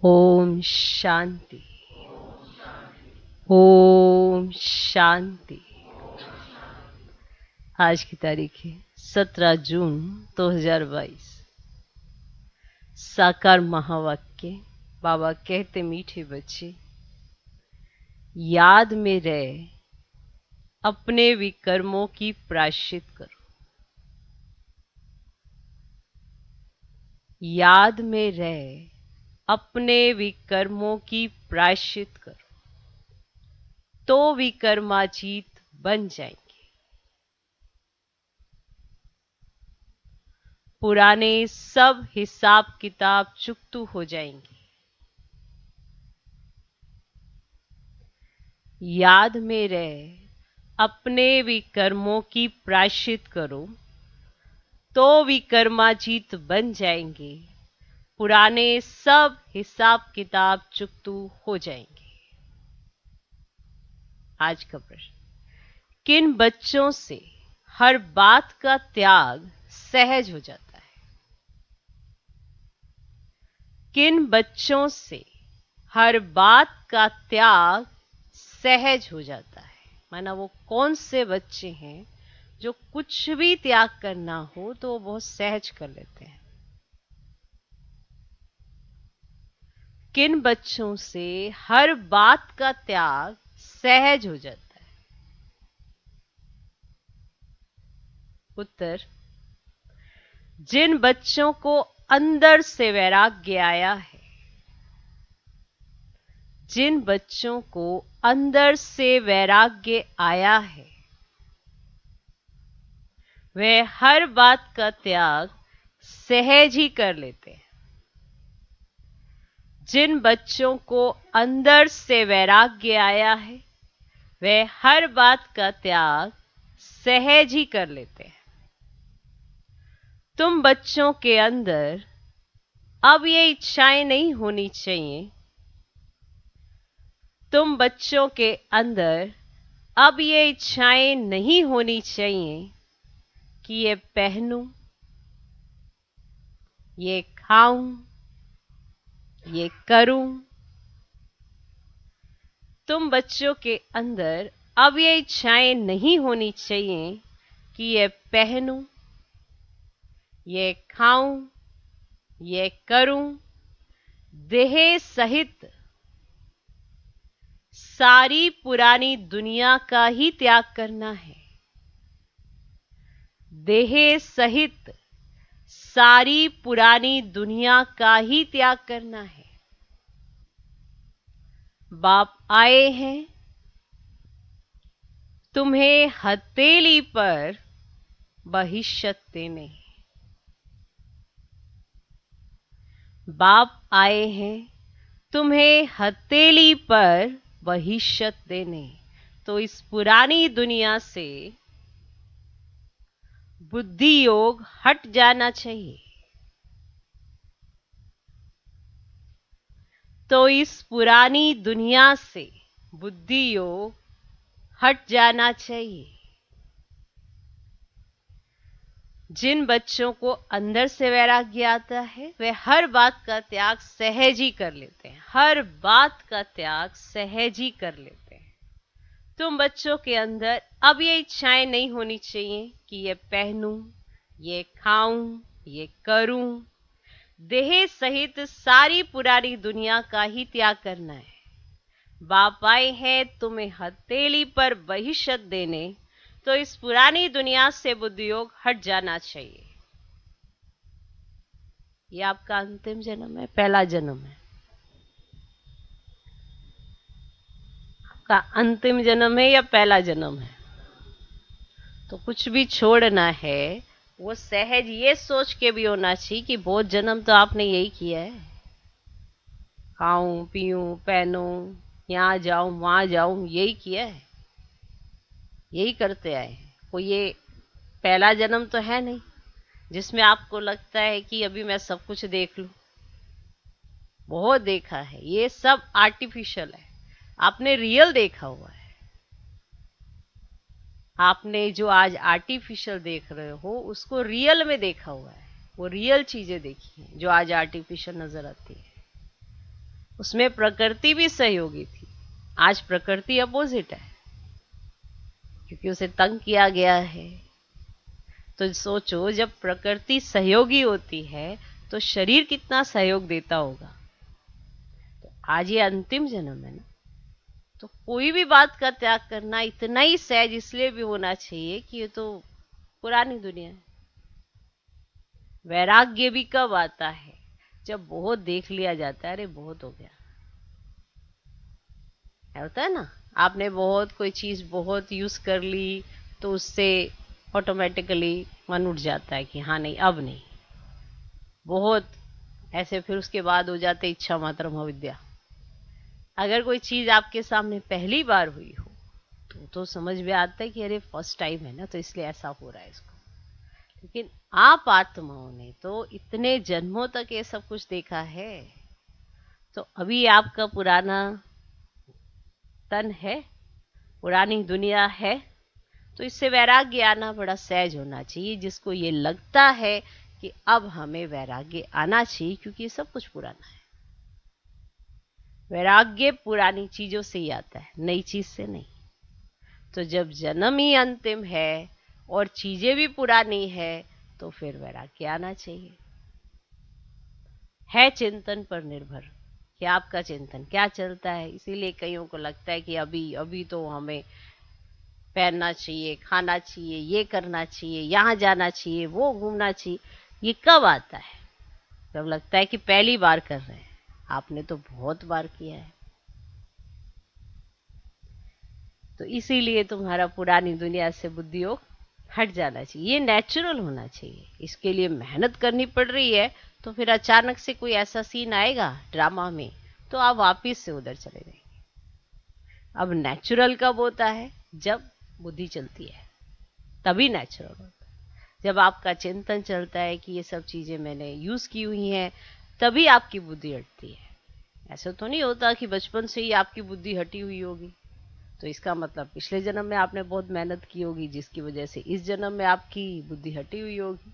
ओम शांति। ओम शांति। आज की तारीख है 17 जून 2022। साकार महावाक्य। बाबा कहते मीठे बच्चे, याद में रहे अपने विकर्मों की प्रायश्चित करो। याद में रहे अपने विकर्मों की प्रायश्चित करो, तो विकर्माजीत बन जाएंगे। पुराने सब हिसाब किताब चुकतू हो जाएंगे। याद में रहे अपने विकर्मों की प्रायश्चित करो, तो विकर्माजीत बन जाएंगे। पुराने सब हिसाब किताब चुकतू हो जाएंगे। आज का प्रश्न, किन बच्चों से हर बात का त्याग सहज हो जाता है? किन बच्चों से हर बात का त्याग सहज हो जाता है? माना वो कौन से बच्चे हैं जो कुछ भी त्याग करना हो तो वो बहुत सहज कर लेते हैं? किन बच्चों से हर बात का त्याग सहज हो जाता है? उत्तर, जिन बच्चों को अंदर से वैराग्य आया है। जिन बच्चों को अंदर से वैराग्य आया है, वे हर बात का त्याग सहज ही कर लेते हैं। जिन बच्चों को अंदर से वैराग्य आया है, वे हर बात का त्याग सहज ही कर लेते हैं। तुम बच्चों के अंदर अब ये इच्छाएं नहीं होनी चाहिए। तुम बच्चों के अंदर अब ये इच्छाएं नहीं होनी चाहिए कि ये पहनूं, ये खाऊं, ये करूं। तुम बच्चों के अंदर अब ये इच्छाएं नहीं होनी चाहिए कि ये पहनूं, ये खाऊं, ये करूं। देह सहित सारी पुरानी दुनिया का ही त्याग करना है। देह सहित सारी पुरानी दुनिया का ही त्याग करना है। बाप आए हैं तुम्हें हथेली पर बहिश्चत देने। बाप आए हैं तुम्हें हथेली पर बहिश्चत देने। तो इस पुरानी दुनिया से बुद्धि योग हट जाना चाहिए। तो इस पुरानी दुनिया से बुद्धि योग हट जाना चाहिए। जिन बच्चों को अंदर से वैराग्य आता है, वे हर बात का त्याग सहज ही कर लेते हैं। हर बात का त्याग सहज ही कर लेते हैं। तुम बच्चों के अंदर अब ये इच्छाएं नहीं होनी चाहिए कि ये पहनूं, ये खाऊं, ये करूं। देह सहित सारी पुरानी दुनिया का ही त्याग करना है। बाप आए हैं तुम्हें हथेली पर बहिश्चत देने। तो इस पुरानी दुनिया से बुद्धि योग हट जाना चाहिए। ये आपका अंतिम जन्म है, पहला जन्म है? आपका अंतिम जन्म है या पहला जन्म है? तो कुछ भी छोड़ना है वो सहज ये सोच के भी होना चाहिए कि बहुत जन्म तो आपने यही किया है। खाऊं पीऊं पहनूं, यहाँ जाऊं वहां जाऊं, यही किया है, यही करते आए हैं। कोई ये पहला जन्म तो है नहीं जिसमें आपको लगता है कि अभी मैं सब कुछ देख लूं। बहुत देखा है, ये सब आर्टिफिशियल है। आपने रियल देखा हुआ है। आपने जो आज आर्टिफिशियल देख रहे हो उसको रियल में देखा हुआ है। वो रियल चीजें देखी हैं जो आज आर्टिफिशियल नजर आती है। उसमें प्रकृति भी सहयोगी थी। आज प्रकृति अपोजिट है, क्योंकि उसे तंग किया गया है। तो सोचो, जब प्रकृति सहयोगी होती है तो शरीर कितना सहयोग देता होगा। तो आज ये अंतिम जन्म है ना, तो कोई भी बात का त्याग करना इतना ही सहज इसलिए भी होना चाहिए कि ये तो पुरानी दुनिया है। वैराग्य भी कब आता है? जब बहुत देख लिया जाता है, अरे बहुत हो गया। होता है ना, आपने बहुत कोई चीज बहुत यूज कर ली तो उससे ऑटोमेटिकली मन उठ जाता है कि हाँ नहीं अब नहीं, बहुत ऐसे। फिर उसके बाद हो जाते इच्छा मात्रम अविद्या। अगर कोई चीज आपके सामने पहली बार हुई हो तो समझ में आता है कि अरे फर्स्ट टाइम है ना, तो इसलिए ऐसा हो रहा है इसको। लेकिन आप आत्माओं ने तो इतने जन्मों तक ये सब कुछ देखा है, तो अभी आपका पुराना तन है, पुरानी दुनिया है, तो इससे वैराग्य आना बड़ा सहज होना चाहिए। जिसको ये लगता है कि अब हमें वैराग्य आना चाहिए, क्योंकि ये सब कुछ पुराना है। वैराग्य पुरानी चीजों से ही आता है, नई चीज से नहीं। तो जब जन्म ही अंतिम है और चीजें भी पुरानी है, तो फिर वैराग्य आना चाहिए। है चिंतन पर निर्भर कि आपका चिंतन क्या चलता है। इसीलिए कईयों को लगता है कि अभी अभी तो हमें पहनना चाहिए, खाना चाहिए, ये करना चाहिए, यहाँ जाना चाहिए, वो घूमना चाहिए। ये कब आता है? जब लगता है कि पहली बार कर रहे हैं। आपने तो बहुत बार किया है। तो इसीलिए तुम्हारा पुरानी दुनिया से बुद्धियोग हट जाना चाहिए। ये नेचुरल होना चाहिए। इसके लिए मेहनत करनी पड़ रही है, तो फिर अचानक से कोई ऐसा सीन आएगा ड्रामा में, तो आप वापिस से उधर चले जाएंगे। अब नेचुरल कब होता है? जब बुद्धि चलती है, तभी नेचुरल होता है। जब आपका चिंतन चलता है कि ये सब चीजें मैंने यूज की हुई हैं, तभी आपकी बुद्धि हटती है। ऐसा तो नहीं होता कि बचपन से ही आपकी बुद्धि हटी हुई होगी। तो इसका मतलब पिछले जन्म में आपने बहुत मेहनत की होगी, जिसकी वजह से इस जन्म में आपकी बुद्धि हटी हुई होगी,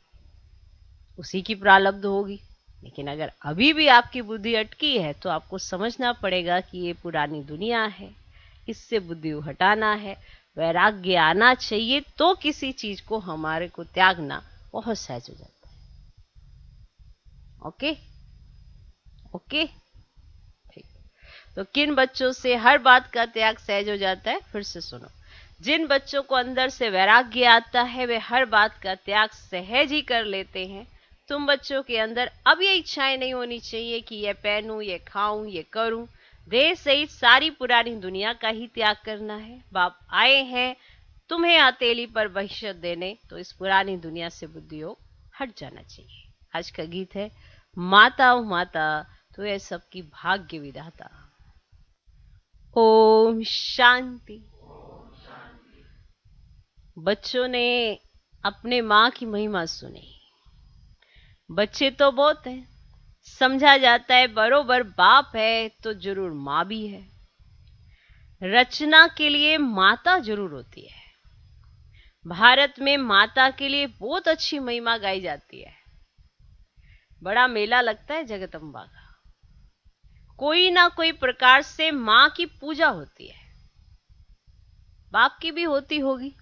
उसी की प्रारब्ध होगी। लेकिन अगर अभी भी आपकी बुद्धि अटकी है, तो आपको समझना पड़ेगा कि ये पुरानी दुनिया है, इससे बुद्धि हटाना है, वैराग्य आना चाहिए। तो किसी चीज को हमारे को त्यागना बहुत सहज हो जाता है। ओके ओके, ठीक। तो किन बच्चों से हर बात का त्याग सहज हो जाता है? फिर से सुनो। जिन बच्चों को अंदर से वैराग्य आता है, वे हर बात का त्याग सहज ही कर लेते हैं। तुम बच्चों के अंदर अब ये इच्छाएं नहीं होनी चाहिए कि ये पहनूं, ये खाऊं, ये करूं। देह सहित सारी पुरानी दुनिया का ही त्याग करना है। बाप आए हैं तुम्हें हथेली पर बहिष्त देने, तो इस पुरानी दुनिया से बुद्धियोग हट जाना चाहिए। आज का गीत है माता ओ माता तो ये सबकी भाग्य विधाता। ओम शांति। बच्चों ने अपने माँ की महिमा सुनी। बच्चे तो बहुत हैं, समझा जाता है बरोबर बाप है तो जरूर माँ भी है। रचना के लिए माता जरूर होती है। भारत में माता के लिए बहुत अच्छी महिमा गाई जाती है। बड़ा मेला लगता है जगदम्बा का। कोई ना कोई प्रकार से माँ की पूजा होती है। बाप की भी होती होगी।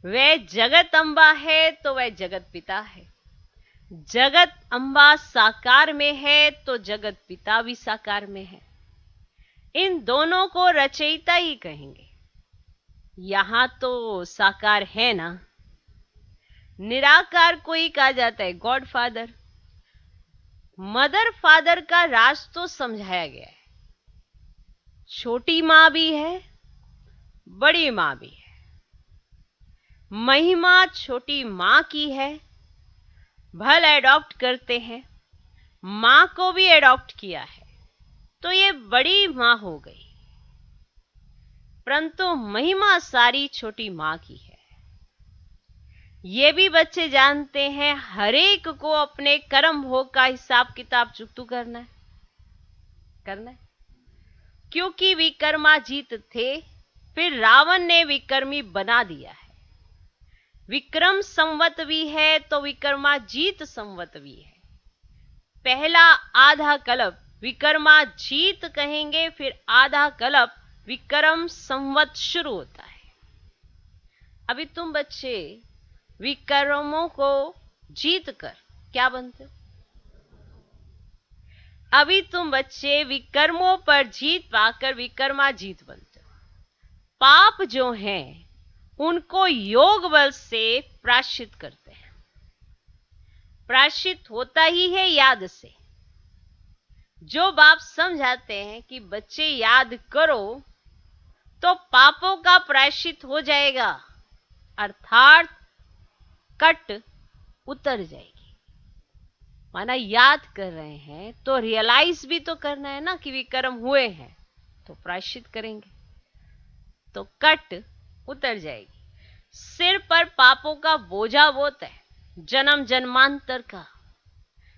वह जगत अम्बा है तो वह जगत पिता है। जगत अम्बा साकार में है तो जगत पिता भी साकार में है। इन दोनों को रचयिता ही कहेंगे। यहां तो साकार है ना, निराकार को ही कहा जाता है गॉड फादर। मदर फादर का राज तो समझाया गया है। छोटी मां भी है, बड़ी मां भी है। महिमा छोटी मां की है। भल एडॉप्ट करते हैं, मां को भी एडॉप्ट किया है, तो ये बड़ी मां हो गई। परंतु महिमा सारी छोटी मां की है। ये भी बच्चे जानते हैं, हरेक को अपने कर्म भोग का हिसाब किताब चुकतू करना है। क्योंकि विक्रमाजीत थे, फिर रावण ने विक्रमी बना दिया है। विक्रम संवत भी है तो विक्रमाजीत संवत भी है। पहला आधा कल्प विक्रमाजीत कहेंगे, फिर आधा कल्प विक्रम संवत शुरू होता है। अभी तुम बच्चे विक्रमों को जीत कर क्या बनते हो? अभी तुम बच्चे विक्रमों पर जीत पाकर विक्रमाजीत बनते हो। पाप जो हैं उनको योग बल से प्रायश्चित करते हैं। प्रायश्चित होता ही है याद से। जो बाप समझाते हैं कि बच्चे याद करो तो पापों का प्रायश्चित हो जाएगा, अर्थात कट उतर जाएगी। माना याद कर रहे हैं तो रियलाइज भी तो करना है ना कि विक्रम हुए हैं, तो प्रायश्चित करेंगे तो कट उतर जाएगी। सिर पर पापों का बोझा बहुत है, जन्म जन्मांतर का।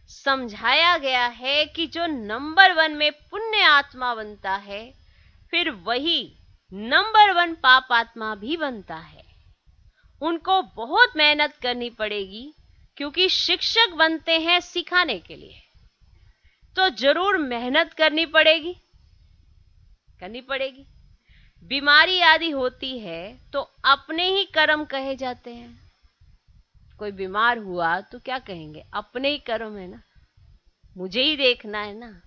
समझाया गया है कि जो नंबर 1 में पुण्य आत्मा बनता है, फिर वही नंबर 1 पाप आत्मा भी बनता है। उनको बहुत मेहनत करनी पड़ेगी, क्योंकि शिक्षक बनते हैं सिखाने के लिए, तो जरूर मेहनत करनी पड़ेगी। बीमारी आदि होती है तो अपने ही कर्म कहे जाते हैं। कोई बीमार हुआ तो क्या कहेंगे? अपने ही कर्म है ना, मुझे ही देखना है ना,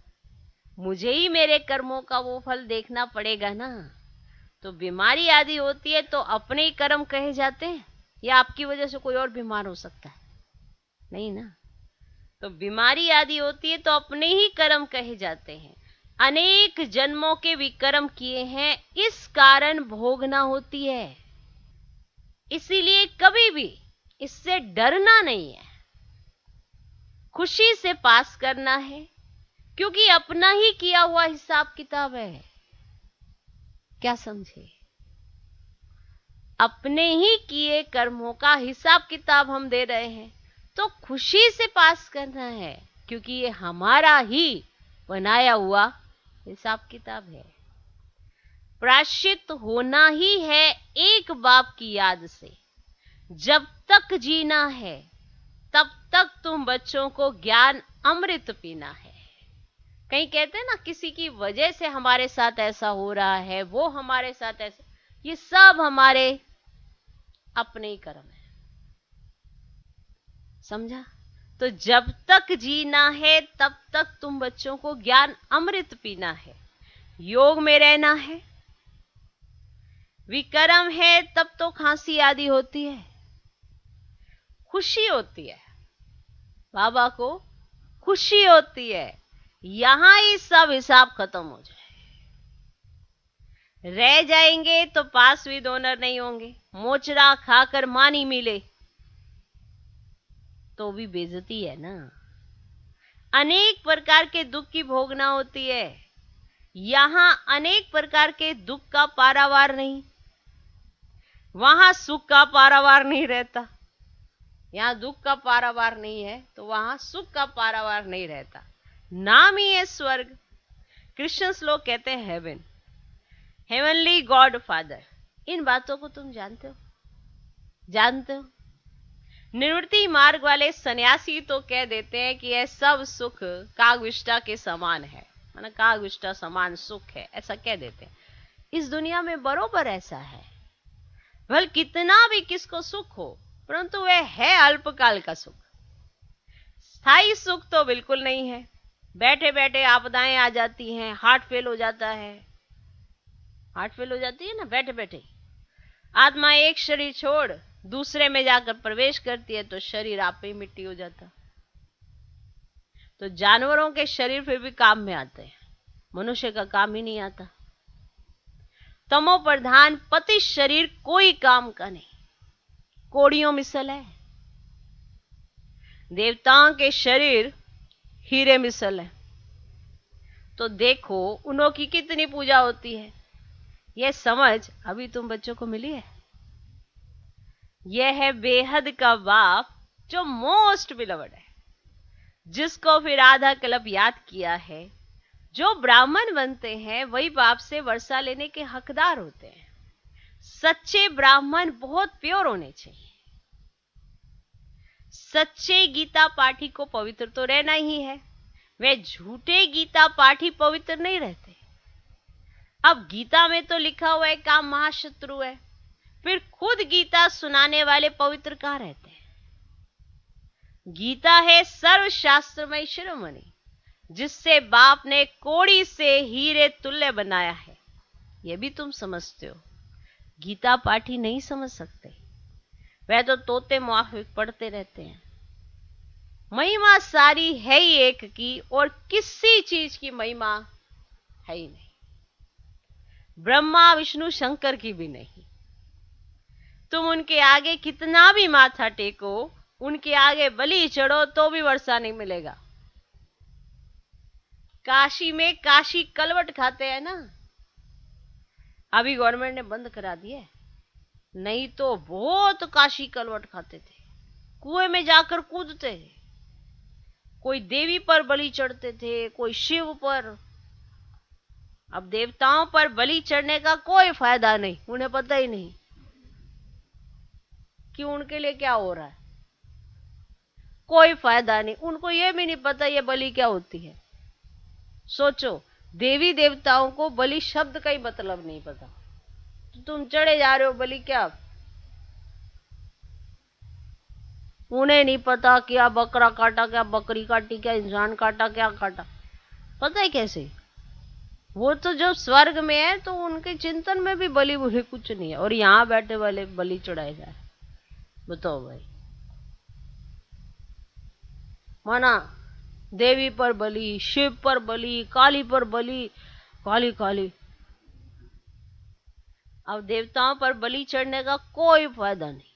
मुझे ही मेरे कर्मों का वो फल देखना पड़ेगा ना। तो बीमारी आदि होती है तो अपने ही कर्म कहे जाते हैं, या आपकी वजह से कोई और बीमार हो सकता है? नहीं ना। तो बीमारी आदि होती है तो अपने ही कर्म कहे जाते हैं। अनेक जन्मों के विक्रम किए हैं, इस कारण भोगना होती है। इसीलिए कभी भी इससे डरना नहीं है, खुशी से पास करना है, क्योंकि अपना ही किया हुआ हिसाब किताब है। क्या समझे? अपने ही किए कर्मों का हिसाब किताब हम दे रहे हैं, तो खुशी से पास करना है, क्योंकि ये हमारा ही बनाया हुआ हिसाब किताब है। प्रायश्चित होना ही है एक बाप की याद से। जब तक जीना है तब तक तुम बच्चों को ज्ञान अमृत पीना है। कहीं कहते हैं ना, किसी की वजह से हमारे साथ ऐसा हो रहा है, वो हमारे साथ ऐसा, ये सब हमारे अपने ही कर्म है। समझा? तो जब तक जीना है तब तक तुम बच्चों को ज्ञान अमृत पीना है, योग में रहना है। विक्रम है तब तो खांसी आदि होती है, खुशी होती है, बाबा को खुशी होती है, यहां ही सब हिसाब खत्म हो जाए। रह जाएंगे तो पास भी डोनर नहीं होंगे, मोचरा खाकर मानी मिले तो भी बेइज्जती है ना। अनेक प्रकार के दुख की भोगना होती है, यहां अनेक प्रकार के दुख का पारावार नहीं, वहां सुख का पारावार नहीं रहता। यहां दुख का पारावार नहीं है तो वहां सुख का पारावार नहीं रहता। नाम ही है स्वर्ग। क्रिश्चियंस लोग कहते हैं हेवन, हेवनली गॉड फादर। इन बातों को तुम जानते हो? निवृत्ति मार्ग वाले सन्यासी तो कह देते हैं कि यह सब सुख कागविष्टा के समान है, माना कागविष्टा समान सुख है, ऐसा कह देते हैं। इस दुनिया में बरोबर ऐसा है। भल कितना भी किसको सुख हो, परंतु वह है अल्पकाल का सुख, स्थायी सुख तो बिल्कुल नहीं है। बैठे बैठे आपदाएं आ जाती हैं, हार्ट फेल हो जाता है, हार्ट फेल हो जाती है ना बैठे बैठे। आत्मा एक शरीर छोड़ दूसरे में जाकर प्रवेश करती है तो शरीर आप ही मिट्टी हो जाता। तो जानवरों के शरीर फिर भी काम में आते हैं, मनुष्य का काम ही नहीं आता। तमो प्रधान पति शरीर कोई काम का नहीं, कोड़ियों मिसल है। देवताओं के शरीर हीरे मिसल है, तो देखो उन्हों की कितनी पूजा होती है। यह समझ अभी तुम बच्चों को मिली है? यह है बेहद का बाप जो मोस्ट बिलवड है, जिसको फिर आधा कल्प याद किया है। जो ब्राह्मण बनते हैं वही बाप से वर्षा लेने के हकदार होते हैं। सच्चे ब्राह्मण बहुत प्योर होने चाहिए। सच्चे गीता पाठी को पवित्र तो रहना ही है, वे झूठे गीता पाठी पवित्र नहीं रहते। अब गीता में तो लिखा हुआ है काम महाशत्रु है, फिर खुद गीता सुनाने वाले पवित्र कहाँ रहते हैं? गीता है सर्वशास्त्रमय शिरोमणि, जिससे बाप ने कोड़ी से हीरे तुल्य बनाया है। यह भी तुम समझते हो, गीता पाठी नहीं समझ सकते। वह तो तोते मुआफिक पढ़ते रहते हैं। महिमा सारी है ही एक की, और किसी चीज की महिमा है ही नहीं, ब्रह्मा विष्णु शंकर की भी नहीं। तुम उनके आगे कितना भी माथा टेको, उनके आगे बलि चढ़ो तो भी वर्षा नहीं मिलेगा। काशी में काशी कलवट खाते हैं ना, अभी गवर्नमेंट ने बंद करा दिया, नहीं तो बहुत काशी कलवट खाते थे। कुएं में जाकर कूदते थे, कोई देवी पर बलि चढ़ते थे, कोई शिव पर। अब देवताओं पर बलि चढ़ने का कोई फायदा नहीं, उन्हें पता ही नहीं कि उनके लिए क्या हो रहा है, कोई फायदा नहीं। उनको यह भी नहीं पता ये बलि क्या होती है। सोचो, देवी देवताओं को बलि शब्द का ही मतलब नहीं पता, तो तुम चढ़े जा रहे हो बलि क्या? उन्हें नहीं पता क्या बकरा काटा, क्या बकरी काटी, क्या इंसान काटा, क्या काटा, पता है कैसे? वो तो जब स्वर्ग में है तो उनके चिंतन में भी बलि बुली कुछ नहीं है, और यहाँ बैठे वाले बलि चढ़ाए जाए। बताओ भाई, माना देवी पर बलि, शिव पर बलि, काली पर बलि, काली काली। अब देवताओं पर बलि चढ़ने का कोई फायदा नहीं,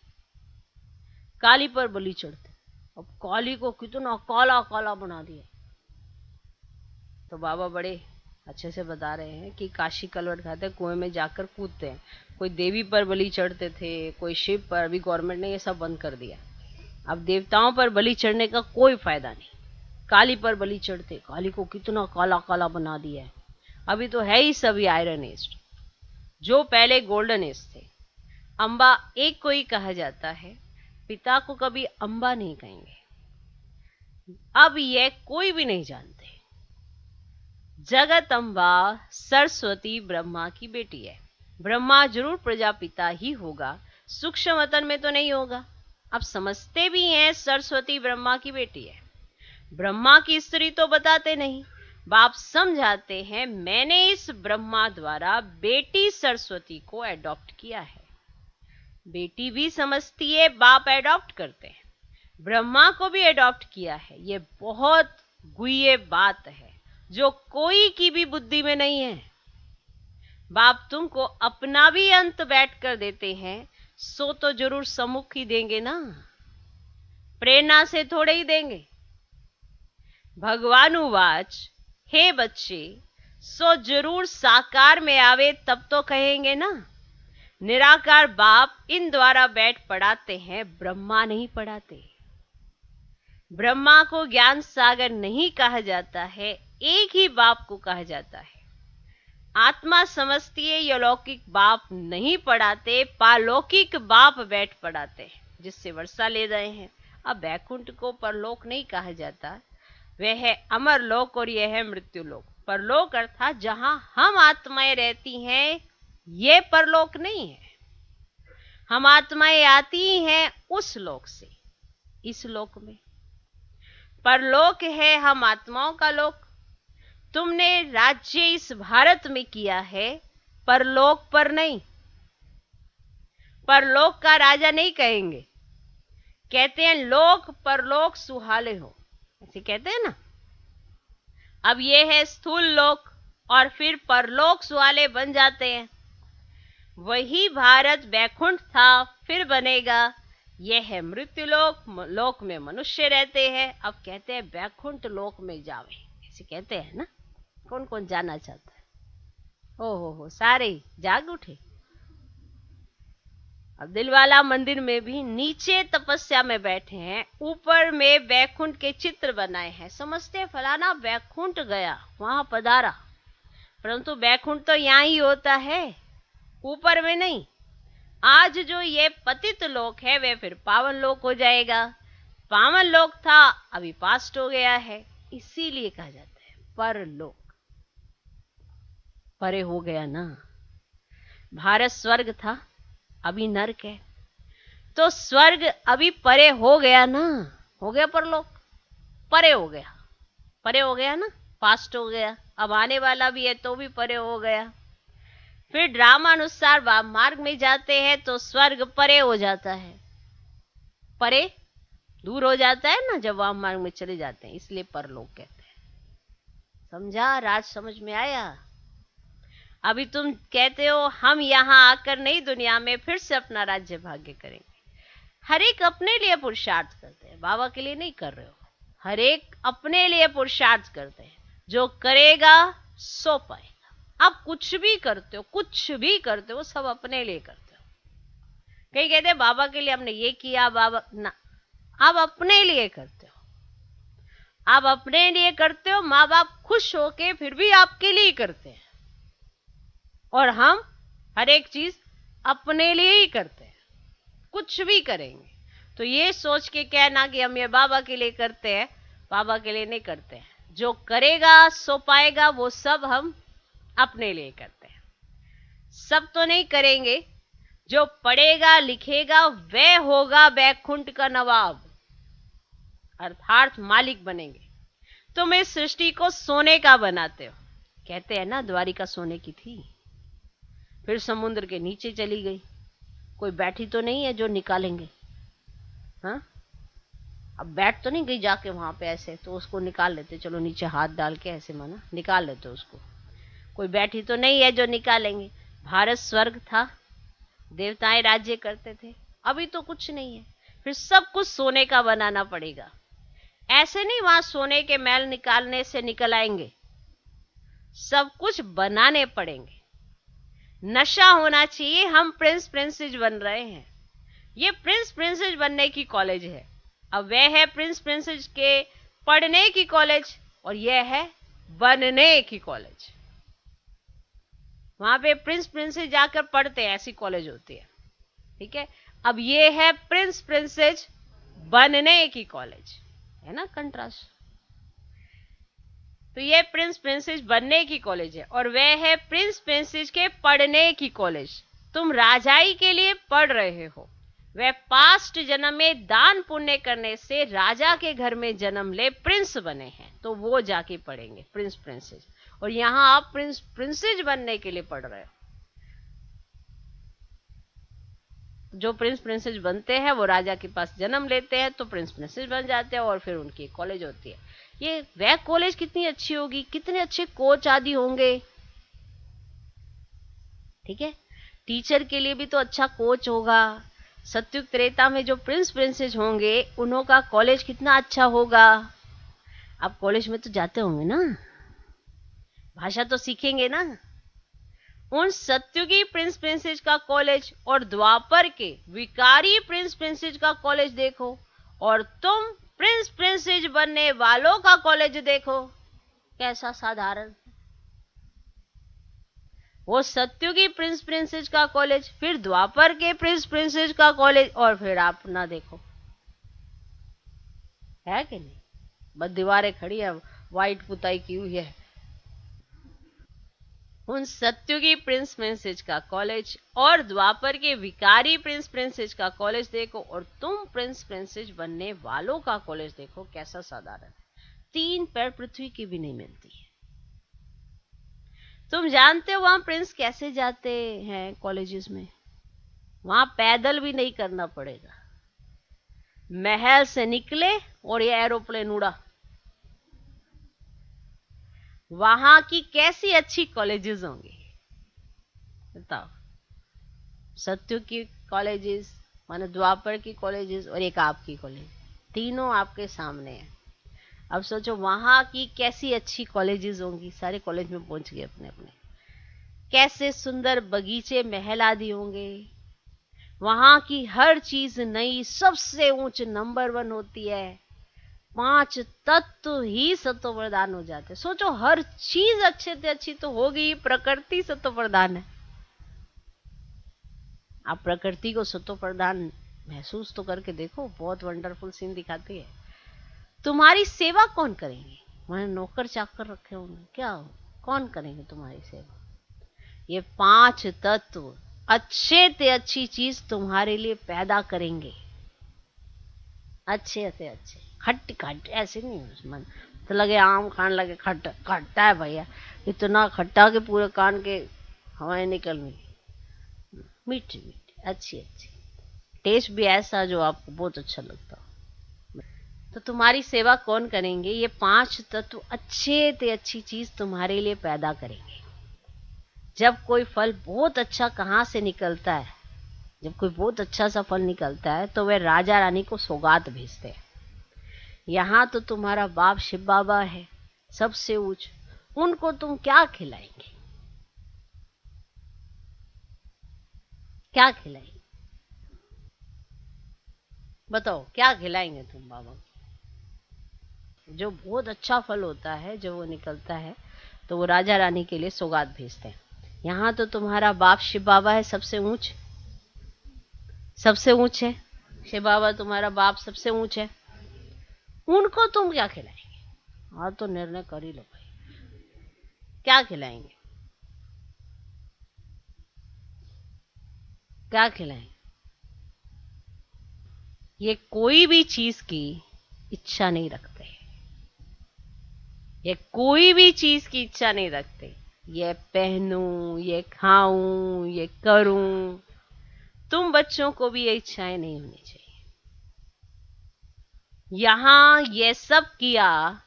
काली पर बलि चढ़ते। अब काली को कितना काला काला बना दिया। तो बाबा बड़े अच्छे से बता रहे हैं कि काशी कलवट खाते, कुएं में जाकर कूदते हैं। कोई देवी पर बलि चढ़ते थे, कोई शिव पर। अभी गवर्नमेंट ने ये सब बंद कर दिया। अब देवताओं पर बलि चढ़ने का कोई फायदा नहीं। काली पर बलि चढ़ते, काली को कितना काला काला बना दिया है। अभी तो है ही सभी आयरन एज, जो पहले गोल्डन एज थे। अंबा एक को ही कहा जाता है, पिता को कभी अंबा नहीं कहेंगे। अब ये कोई भी नहीं जानते। जगत अम्बा सरस्वती ब्रह्मा की बेटी है। ब्रह्मा जरूर प्रजापिता ही होगा, सूक्ष्म वतन में तो नहीं होगा। अब समझते भी हैं सरस्वती ब्रह्मा की बेटी है। ब्रह्मा की स्त्री तो बताते नहीं, बाप समझाते हैं मैंने इस ब्रह्मा द्वारा बेटी सरस्वती को अडॉप्ट किया है। बेटी भी समझती है, बाप अडॉप्ट करते हैं। ब्रह्मा को भी अडॉप्ट किया है। ये बहुत गुह्य बात है जो कोई की भी बुद्धि में नहीं है। बाप तुमको अपना भी अंत बैठ कर देते हैं, सो तो जरूर सम्मुख ही देंगे ना, प्रेरणा से थोड़े ही देंगे। भगवानुवाच, हे बच्चे, सो जरूर साकार में आवे तब तो कहेंगे ना। निराकार बाप इन द्वारा बैठ पढ़ाते हैं, ब्रह्मा नहीं पढ़ाते। ब्रह्मा को ज्ञान सागर नहीं कहा जाता है, एक ही बाप को कहा जाता है। आत्मा समझती है, ये लौकिक बाप नहीं पढ़ाते, पालौकिक बाप बैठ पढ़ाते हैं, जिससे वर्षा ले रहे हैं। अब वैकुंठ को परलोक नहीं कहा जाता, वह है अमर लोक और यह है मृत्यु लोक। परलोक अर्थात जहां हम आत्माएं रहती हैं, ये परलोक नहीं है। हम आत्माएं आती हैं उस लोक से, इस लोक में। परलोक है हम आत्माओं का लोक। तुमने राज्य इस भारत में किया है, परलोक पर नहीं। परलोक का राजा नहीं कहेंगे, कहते हैं लोक परलोक सुहाले हो, ऐसे कहते हैं ना। अब ये है स्थूल लोक, और फिर परलोक सुहाले बन जाते हैं। वही भारत वैकुंठ था, फिर बनेगा। यह है मृत्यु लोक, लोक में मनुष्य रहते हैं। अब कहते हैं वैकुंठ लोक में जावे, ऐसे कहते हैं ना। कौन कौन जाना चाहता है? हो सारे जाग उठे। अब दिलवाला मंदिर में भी नीचे तपस्या में बैठे हैं, ऊपर में वैकुंठ के चित्र बनाए हैं। समझते फलाना वैकुंठ गया, वहां पधारा, परंतु वैकुंठ तो यहाँ ही होता है, ऊपर में नहीं। आज जो ये पतित लोक है, वह फिर पावन लोक हो जाएगा। पावन लोक था, अभी पास्ट हो गया है, इसीलिए कहा जाता है परलोक। परे हो गया ना, भारत स्वर्ग था, अभी नरक है, तो स्वर्ग अभी परे हो गया ना, हो गया परलोक, परे हो गया, परे हो गया ना, पास्ट हो गया, अब आने वाला भी है तो भी परे हो गया। फिर ड्रामा अनुसार वाम मार्ग में जाते हैं तो स्वर्ग परे हो जाता है, परे दूर हो जाता है ना जब वाम मार्ग में चले जाते हैं, इसलिए परलोक कहते हैं। समझा? राज समझ में आया? अभी तुम कहते हो हम यहाँ आकर नई दुनिया में फिर से अपना राज्य भाग्य करेंगे। हर एक अपने लिए पुरुषार्थ करते हैं, बाबा के लिए नहीं कर रहे हो। हर एक अपने लिए पुरुषार्थ करते हैं, जो करेगा सो पाएगा। आप कुछ भी करते हो, कुछ भी करते हो, सब अपने लिए करते हो। कहीं कहते हैं बाबा के लिए हमने ये किया, बाबा ना, आप अपने लिए करते हो, आप अपने लिए करते हो। माँ बाप खुश होके फिर भी आपके लिए करते हैं, और हम हर एक चीज अपने लिए ही करते हैं। कुछ भी करेंगे तो ये सोच के कहना कि हम ये बाबा के लिए करते हैं, बाबा के लिए नहीं करते हैं। जो करेगा सो पाएगा, वो सब हम अपने लिए करते हैं। सब तो नहीं करेंगे, जो पढ़ेगा लिखेगा वह होगा बैकुंठ का नवाब, अर्थात मालिक बनेंगे। तुम इस सृष्टि को सोने का बनाते हो। कहते हैं ना द्वारिका सोने की थी, फिर समुद्र के नीचे चली गई, कोई बैठी तो नहीं है जो निकालेंगे। हाँ, अब बैठ तो नहीं गई जाके वहां पे ऐसे, तो उसको निकाल लेते, चलो नीचे हाथ डाल के ऐसे माना निकाल लेते उसको। कोई बैठी तो नहीं है जो निकालेंगे। भारत स्वर्ग था, देवताएं राज्य करते थे, अभी तो कुछ नहीं है, फिर सब कुछ सोने का बनाना पड़ेगा। ऐसे नहीं वहां सोने के मैल निकालने से निकल आएंगे, सब कुछ बनाने पड़ेंगे। नशा होना चाहिए, हम प्रिंस प्रिंसेस बन रहे हैं। ये प्रिंस प्रिंसेस बनने की कॉलेज है। अब वह है प्रिंस प्रिंसेस के पढ़ने की कॉलेज, और यह है बनने की कॉलेज। वहां पे प्रिंस प्रिंसेस जाकर पढ़ते हैं, ऐसी कॉलेज होती है। ठीक है, अब ये है प्रिंस प्रिंसेस बनने की कॉलेज, है ना कंट्रास्ट। तो ये प्रिंस प्रिंसेस बनने की कॉलेज है, और वह है प्रिंस प्रिंसेस के पढ़ने की कॉलेज। तुम राजाई के लिए पढ़ रहे हो, वह पास्ट जन्म में दान पुण्य करने से राजा के घर में जन्म ले प्रिंस बने हैं, तो वो जाके पढ़ेंगे प्रिंस प्रिंसेस। और यहां आप प्रिंस प्रिंसेस बनने के लिए पढ़ रहे हो। जो प्रिंस प्रिंसेस बनते हैं वो राजा के पास जन्म लेते हैं, तो प्रिंस प्रिंसेस बन जाते हैं, और फिर उनकी कॉलेज होती है। ये वह कॉलेज कितनी अच्छी होगी, कितने अच्छे कोच आदि होंगे। ठीक है, टीचर के लिए भी तो अच्छा कोच होगा। सत्युग त्रेता में जो प्रिंस प्रिंसेस होंगे उन्हों का कॉलेज कितना अच्छा होगा। आप कॉलेज में तो जाते होंगे ना, भाषा तो सीखेंगे ना। उन सत्युगी प्रिंस प्रिंसेस का कॉलेज और द्वापर के विकारी प्रिंस प्रिंसेस का कॉलेज देखो, और तुम प्रिंस प्रिंसेस बनने वालों का कॉलेज देखो, कैसा साधारण। वो सत्युगी प्रिंस प्रिंसेस का कॉलेज, फिर द्वापर के प्रिंस प्रिंसेस का कॉलेज, और फिर आप ना देखो, है कि नहीं। बस दीवारें खड़ी है, व्हाइट पुताई की हुई है। उन सत्युगी प्रिंस प्रिंसेस का कॉलेज और द्वापर के विकारी प्रिंस प्रिंसेस का कॉलेज देखो, और तुम प्रिंस प्रिंसेस बनने वालों का कॉलेज देखो, कैसा साधारण है। 3 पैर पृथ्वी की भी नहीं मिलती है। तुम जानते हो वहां प्रिंस कैसे जाते हैं कॉलेजेस में? वहां पैदल भी नहीं करना पड़ेगा, महल से निकले और ये एरोप्लेन उड़ा। वहां की कैसी अच्छी कॉलेजेस होंगी बताओ। सत्यु की कॉलेजेस, माने द्वापर की कॉलेजेस, और एक आपकी कॉलेज, तीनों आपके सामने है। अब सोचो वहां की कैसी अच्छी कॉलेजेस होंगी। सारे कॉलेज में पहुंच गए अपने अपने, कैसे सुंदर बगीचे महल आदि होंगे। वहां की हर चीज नई, सबसे ऊंच नंबर 1 होती है। 5 तत्व ही सत्व प्रधान हो जाते। सोचो हर चीज अच्छे से अच्छी तो होगी, प्रकृति सत्व प्रधान है। आप प्रकृति को सत्व प्रधान महसूस तो करके देखो, बहुत वंडरफुल सीन दिखाती है। तुम्हारी सेवा कौन करेंगे? मैंने नौकर चाकर रखे होंगे क्या, कौन करेंगे तुम्हारी सेवा। ये 5 तत्व अच्छे से अच्छी चीज तुम्हारे लिए पैदा करेंगे, अच्छे से अच्छे। खट्टी खट्टी ऐसे नहीं, मन तो लगे आम खाने लगे, खट्टा खट्टा है भैया, इतना खट्टा के पूरे कान के हवाएं निकलनी। मीठी मीठी अच्छी अच्छी, टेस्ट भी ऐसा जो आपको बहुत अच्छा लगता हो। तो तुम्हारी सेवा कौन करेंगे, ये 5 तत्व अच्छे से अच्छी चीज तुम्हारे लिए पैदा करेंगे। जब कोई फल बहुत अच्छा कहाँ से निकलता है, जब कोई बहुत अच्छा सा फल निकलता है तो वह राजा रानी को सौगात भेजते हैं। यहाँ तो तुम्हारा बाप शिव बाबा है सबसे ऊंच, उनको तुम क्या खिलाएंगे, क्या खिलाएंगे बताओ, क्या खिलाएंगे तुम बाबा को। जो बहुत अच्छा फल होता है जब वो निकलता है तो वो राजा रानी के लिए सौगात भेजते हैं। यहाँ तो तुम्हारा बाप शिव बाबा है सबसे ऊंच, सबसे ऊंच है शिव बाबा, तुम्हारा बाप सबसे ऊंच है, उनको तुम क्या खिलाएंगे। हाँ तो निर्णय कर ही लो भाई, क्या खिलाएंगे, क्या खिलाएंगे। ये कोई भी चीज की इच्छा नहीं रखते, ये कोई भी चीज की इच्छा नहीं रखते, ये पहनूं, ये खाऊं, ये करूं। तुम बच्चों को भी ये इच्छाएं नहीं होनी चाहिए। यहां ये सब किया,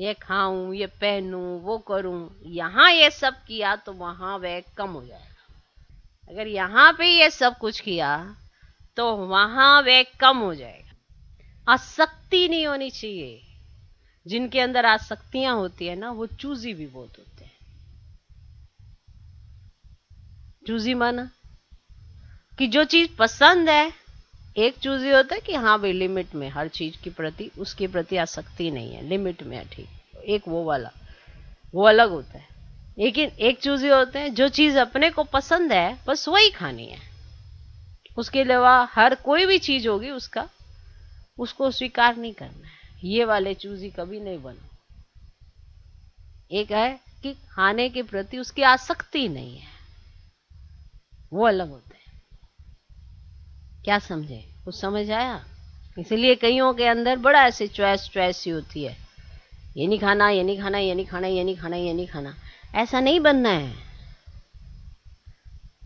ये खाऊं, ये पहनूं, वो करूं, यहां ये सब किया तो वहां वह कम हो जाएगा। अगर यहां पे ये सब कुछ किया तो वहां वह कम हो जाएगा। आसक्ति नहीं होनी चाहिए। जिनके अंदर आसक्तियां होती है ना, वो चूजी भी बहुत होते हैं। चूजी माना कि जो चीज पसंद है, एक चूजी होता है कि हाँ भाई लिमिट में, हर चीज की प्रति उसके प्रति आसक्ति नहीं है, लिमिट में है, ठीक। एक वो वाला, वो अलग होता है। लेकिन एक चूजी होते हैं जो चीज अपने को पसंद है बस वही खानी है, उसके अलावा हर कोई भी चीज होगी उसका, उसको स्वीकार नहीं करना है। ये वाले चूजी कभी नहीं बनो। एक है कि खाने के प्रति उसकी आसक्ति नहीं है, वो अलग होते हैं। क्या समझे, कुछ समझ आया। इसलिए कईयों के अंदर बड़ा ऐसे चॉइस सी होती है, ये नहीं खाना, ये नहीं खाना, ये नहीं खाना, ये नहीं खाना, ये नहीं खाना। ऐसा नहीं बनना है।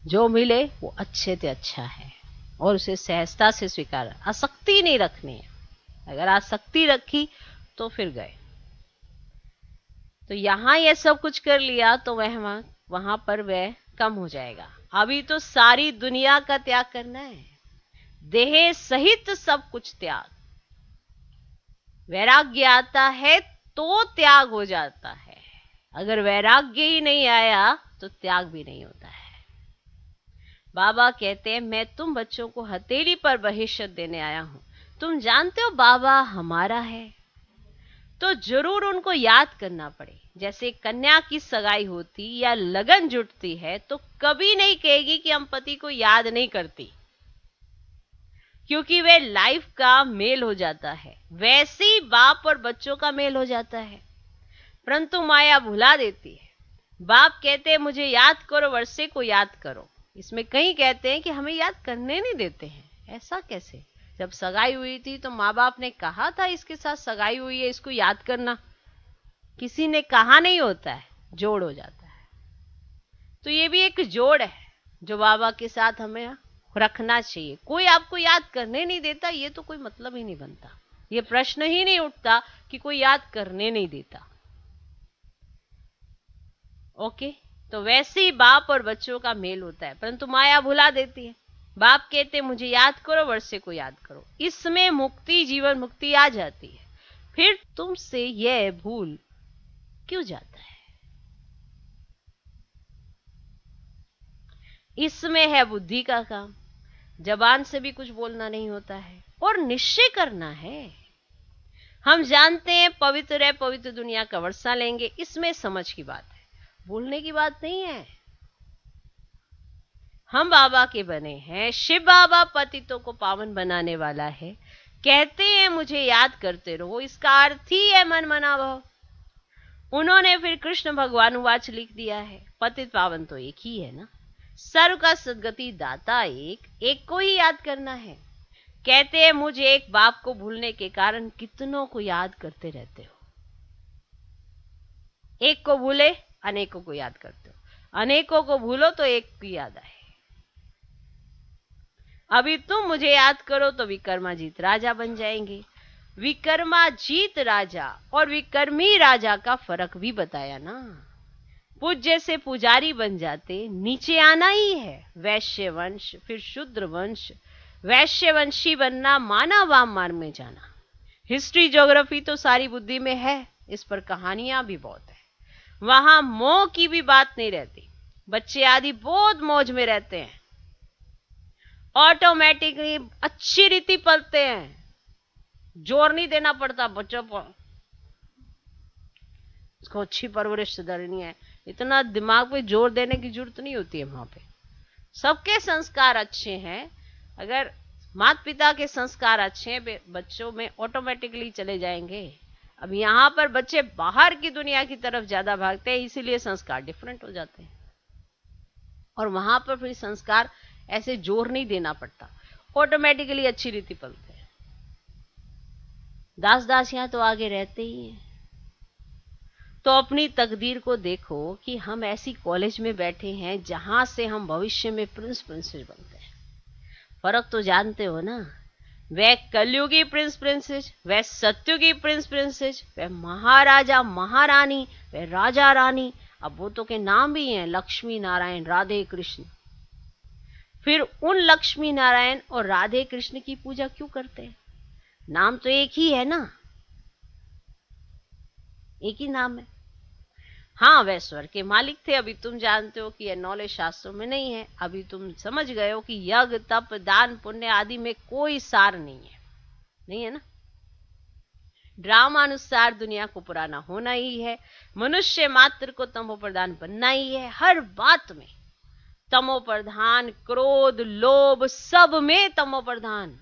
जो मिले वो अच्छे से अच्छा है और उसे सहजता से स्वीकार, आसक्ति नहीं रखनी है। अगर आसक्ति रखी तो फिर गए। तो यहां ये सब कुछ कर लिया तो वहां पर वह कम हो जाएगा। अभी तो सारी दुनिया का त्याग करना है, देह सहित सब कुछ त्याग। वैराग्य आता है तो त्याग हो जाता है, अगर वैराग्य ही नहीं आया तो त्याग भी नहीं होता है। बाबा कहते हैं मैं तुम बच्चों को हथेली पर बहिष्यत देने आया हूं। तुम जानते हो बाबा हमारा है, तो जरूर उनको याद करना पड़े। जैसे कन्या की सगाई होती या लगन जुटती है तो कभी नहीं कहेगी कि हम पति को याद नहीं करती, क्योंकि वे लाइफ का मेल हो जाता है। वैसे ही बाप और बच्चों का मेल हो जाता है, परंतु माया भुला देती है। बाप कहते हैं मुझे याद करो, वर्षे को याद करो। इसमें कहीं कहते हैं कि हमें याद करने नहीं देते हैं। ऐसा कैसे? जब सगाई हुई थी तो माँ बाप ने कहा था इसके साथ सगाई हुई है, इसको याद करना। किसी ने कहा नहीं होता है, जोड़ हो जाता है। तो ये भी एक जोड़ है जो बाबा के साथ हमें रखना चाहिए। कोई आपको याद करने नहीं देता, ये तो कोई मतलब ही नहीं बनता। ये प्रश्न ही नहीं उठता कि कोई याद करने नहीं देता। ओके, तो वैसे ही बाप और बच्चों का मेल होता है, परंतु माया भुला देती है। बाप कहते मुझे याद करो, वर्षे को याद करो। इसमें मुक्ति, जीवन मुक्ति आ जाती है। फिर तुमसे यह भूल क्यों जाता है? इसमें है बुद्धि का काम। जबान से भी कुछ बोलना नहीं होता है और निश्चय करना है। हम जानते हैं पवित्र है, पवित्र दुनिया का वर्षा लेंगे, इसमें समझ की बात है, बोलने की बात नहीं है। हम बाबा के बने हैं, शिव बाबा पतितों को पावन बनाने वाला है। कहते हैं मुझे याद करते रहो, इसका अर्थ ही है मन मना भाव। उन्होंने फिर कृष्ण भगवान वाच लिख दिया है, पतित पावन तो एक ही है ना, सर्व का सद्गति दाता एक, एक को ही याद करना है। कहते हैं मुझे एक बाप को भूलने के कारण कितनों को याद करते रहते हो। एक को भूले अनेकों को याद करते हो, अनेकों को भूलो तो एक की याद आए। अभी तुम मुझे याद करो तो विक्रमाजीत राजा बन जाएंगे। विक्रमाजीत राजा और विक्रमी राजा का फर्क भी बताया ना। पूज्य से पुजारी बन जाते, नीचे आना ही है। वैश्य वंश, फिर शूद्र वंश, वैश्य वंशी बनना माना वाम मार्ग में जाना। हिस्ट्री ज्योग्राफी तो सारी बुद्धि में है, इस पर कहानियां भी बहुत है। वहां मोह की भी बात नहीं रहती। बच्चे आदि बहुत मौज में रहते हैं, ऑटोमेटिकली अच्छी रीति पलते हैं, जोर नहीं देना पड़ता बच्चों पर, उसको अच्छी परवरिश सुधारनी है, इतना दिमाग पे जोर देने की जरूरत नहीं होती है। वहां पे सबके संस्कार अच्छे हैं। अगर माता पिता के संस्कार अच्छे हैं, बच्चों में ऑटोमेटिकली चले जाएंगे। अब यहाँ पर बच्चे बाहर की दुनिया की तरफ ज्यादा भागते हैं, इसीलिए संस्कार डिफरेंट हो जाते हैं। और वहां पर फिर संस्कार ऐसे जोर नहीं देना पड़ता, ऑटोमेटिकली अच्छी रीति पलते हैं। दास दासियां तो आगे रहते ही हैं। तो अपनी तकदीर को देखो कि हम ऐसी कॉलेज में बैठे हैं जहां से हम भविष्य में प्रिंस प्रिंसेस बनते हैं। फर्क तो जानते हो ना, वह कलयुगी प्रिंस प्रिंसेस, वह सत्युगी प्रिंस प्रिंसेस, वह महाराजा महारानी, वह राजा रानी। अब वो तो के नाम भी हैं, लक्ष्मी नारायण राधे कृष्ण। फिर उन लक्ष्मी नारायण और राधे कृष्ण की पूजा क्यों करते हैं? नाम तो एक ही है ना, एक ही नाम है। हाँ, वह स्वर के मालिक थे। अभी तुम जानते हो कि यह नॉलेज शास्त्रों में नहीं है। अभी तुम समझ गए हो कि यज्ञ तप दान पुण्य आदि में कोई सार नहीं है, नहीं है ना। ड्रामा अनुसार दुनिया को पुराना होना ही है, मनुष्य मात्र को तमो प्रधान बनना ही है। हर बात में तमो प्रधान, क्रोध लोभ सब में तमो प्रधान।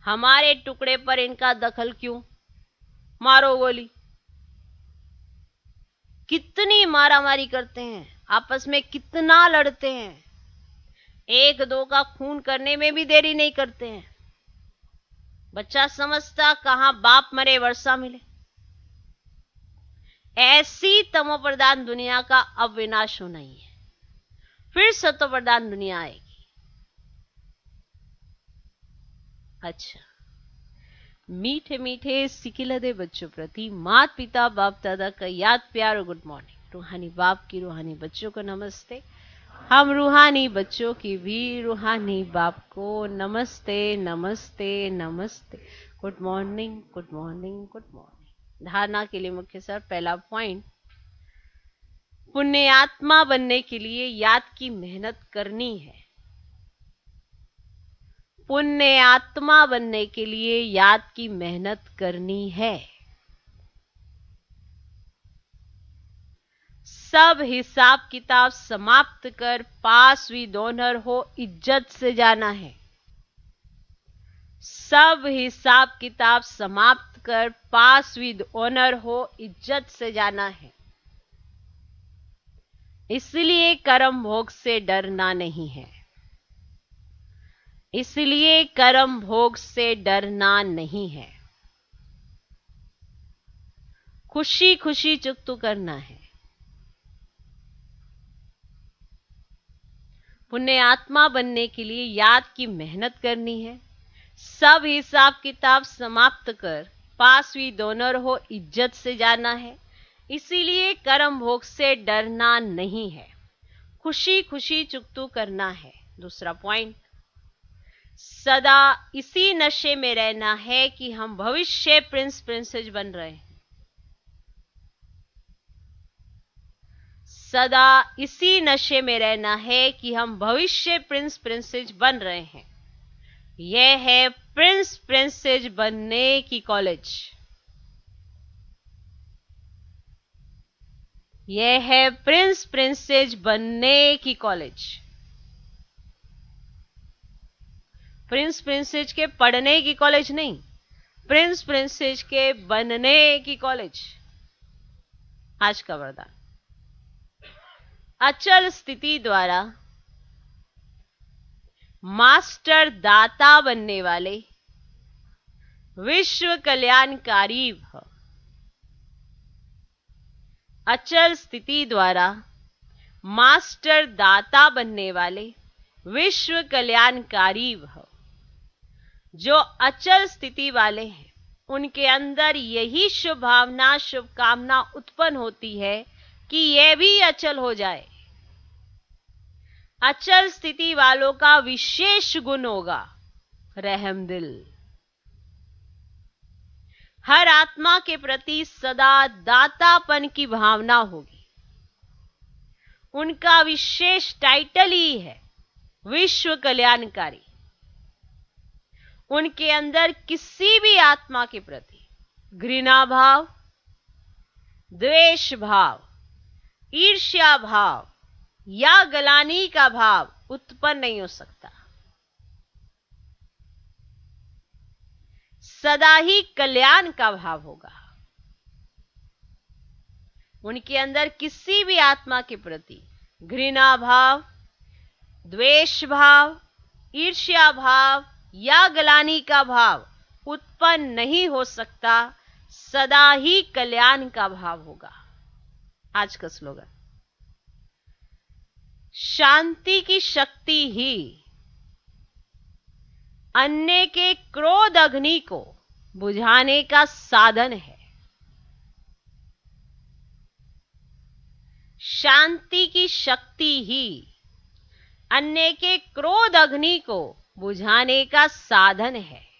हमारे टुकड़े पर इनका दखल क्यों? मारो गोली। कितनी मारामारी करते हैं, आपस में कितना लड़ते हैं, एक दो का खून करने में भी देरी नहीं करते हैं। बच्चा समझता कहां बाप मरे वर्षा मिले। ऐसी तमो प्रधान दुनिया का अब विनाश होना ही है, फिर सतो प्रधान दुनिया आएगी। अच्छा, मीठे मीठे सिकिलदे बच्चों प्रति माता पिता बाप दादा का याद प्यार और गुड मॉर्निंग। रूहानी बाप की रूहानी बच्चों को नमस्ते। हम रूहानी बच्चों की भी रूहानी बाप को नमस्ते नमस्ते नमस्ते। Good morning good morning good morning. धारणा के लिए मुख्य सर, पहला पॉइंट, पुण्यात्मा बनने के लिए याद की मेहनत करनी है। पुण्य आत्मा बनने के लिए याद की मेहनत करनी है। सब हिसाब किताब समाप्त कर पास विद ऑनर हो इज्जत से जाना है। सब हिसाब किताब समाप्त कर पास विद ऑनर हो इज्जत से जाना है। इसलिए कर्म भोग से डरना नहीं है। इसलिए कर्म भोग से डरना नहीं है। खुशी खुशी चुकतू करना है। पुण्य आत्मा बनने के लिए याद की मेहनत करनी है। सब हिसाब किताब समाप्त कर पास विद ऑनर हो इज्जत से जाना है। इसीलिए कर्म भोग से डरना नहीं है, खुशी खुशी चुकतू करना है। दूसरा पॉइंट, सदा इसी नशे में रहना है कि हम भविष्य प्रिंस प्रिंसेस बन रहे हैं। सदा इसी नशे में रहना है कि हम भविष्य प्रिंस प्रिंसेस बन रहे हैं। यह है प्रिंस प्रिंसेस बनने की कॉलेज। यह है प्रिंस प्रिंसेस बनने की कॉलेज। प्रिंस प्रिंसेस के पढ़ने की कॉलेज नहीं, प्रिंस प्रिंसेस के बनने की कॉलेज। आज का वरदान, अचल स्थिति द्वारा मास्टर दाता बनने वाले विश्व कल्याणकारी भव। अचल स्थिति द्वारा मास्टर दाता बनने वाले विश्व कल्याणकारी भव। जो अचल स्थिति वाले हैं उनके अंदर यही शुभ भावना, शुभकामना उत्पन्न होती है कि यह भी अचल हो जाए। अचल स्थिति वालों का विशेष गुण होगा रहमदिल। हर आत्मा के प्रति सदा दातापन की भावना होगी। उनका विशेष टाइटल ही है विश्व कल्याणकारी। उनके अंदर किसी भी आत्मा के प्रति घृणा भाव, द्वेष भाव, ईर्ष्या भाव या गलानी का भाव उत्पन्न नहीं हो सकता। सदा ही कल्याण का भाव होगा। उनके अंदर किसी भी आत्मा के प्रति घृणा भाव, द्वेष भाव, ईर्ष्या भाव या गलानी का भाव उत्पन्न नहीं हो सकता। सदा ही कल्याण का भाव होगा। आज का स्लोगन, शांति की शक्ति ही अन्य के क्रोध अग्नि को बुझाने का साधन है। शांति की शक्ति ही अन्य के क्रोध अग्नि को बुझाने का साधन है।